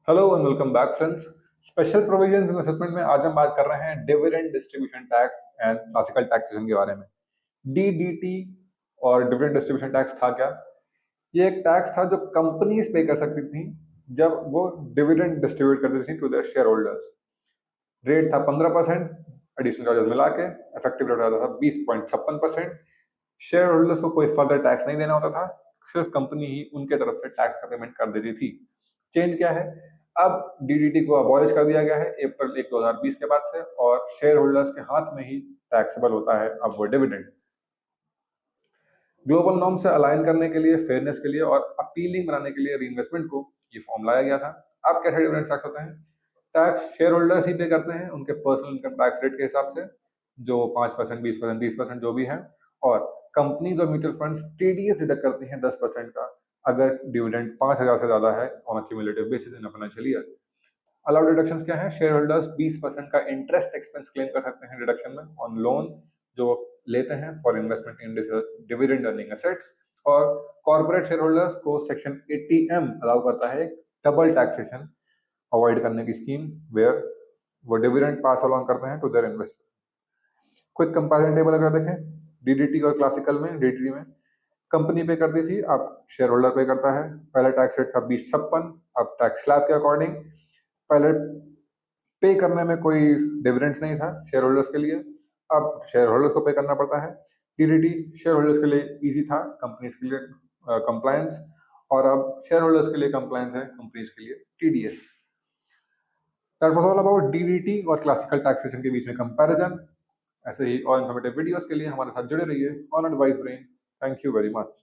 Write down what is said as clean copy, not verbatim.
Hello and welcome back friends. Special provisions in assessment में आज हम बात कर रहे हैं dividend distribution tax and classical taxation के बारे में। डीडीटी और डिविडेंड डिस्ट्रीब्यूशन टैक्स था क्या? ये एक टैक्स था जो कंपनीज पे कर सकती थी जब वो डिविडेंड डिस्ट्रीब्यूट करती थी to their shareholders. Rate था 15%, एडिशनल चार्जेस मिला के इफेक्टिव रेट आता था 20.56%। शेयर होल्डर्स को कोई फर्दर टैक्स नहीं देना होता था, सिर्फ कंपनी ही उनके तरफ से टैक्स का पेमेंट कर देती थी। चेंज क्या है? अब डीडीटी को अबॉलिश कर दिया गया है अप्रैल 1 2020 के बाद से, और शेयर होल्डर्स के हाथ में ही टैक्सेबल होता है अब वो डिविडेंड। ग्लोबल नॉर्म से अलाइन करने के लिए, फेयरनेस के लिए और अपीलिंग बनाने के लिए रीइन्वेस्टमेंट को ये फॉर्म लाया गया था। अब कैसे डिविडेंड टैक्स होते हैं? टैक्स शेयर होल्डर्स ही पे करते हैं उनके पर्सनल इनकम टैक्स रेट के हिसाब से, जो 5%, 20%, 30% जो भी है। और कंपनीज और म्यूचुअल फंड्स टीडीएस डिडक्ट करती हैं 10% का, अगर डिविडेंड 5,000 से ज्यादा है on cumulative basis in a financial year. Allowed deductions क्या है? शेयर होल्डर्स 20% का इंटरेस्ट एक्सपेंस क्लेम कर सकते हैं डिडक्शन में ऑन लोन जो लेते हैं for investment in dividend earning assets. और कॉर्पोरेट शेयर होल्डर्स को सेक्शन 80M अलाउ करता है डबल टैक्सेशन अवॉइड करने की स्कीम, वेयर वो डिविडेंड पास अलॉन्ग करते हैं to their investor. Quick comparison table अगर देखें, डीडीटी और क्लासिकल में, डीडीटी में कंपनी पे करती थी, अब शेयर होल्डर पे करता है। पहले टैक्स रेट था 20.56, अब टैक्स स्लैब के अकॉर्डिंग पहले पे करने में कोई डिविडेंड्स नहीं था शेयर होल्डर्स के लिए, अब शेयर होल्डर्स को पे करना पड़ता है। डीडीटी शेयर होल्डर्स के लिए इजी था, कंपनीज के लिए कंप्लायंस, और अब शेयर होल्डर्स के लिए कंप्लायंस है, कंपनीज के लिए TDS. That was all about DDT और क्लासिकल टैक्सेशन के बीच में कंपैरिजन। ऐसे ही और इन्फॉर्मेटिव वीडियोस के लिए हमारे साथ जुड़े रहिए on advice brain. Thank you very much.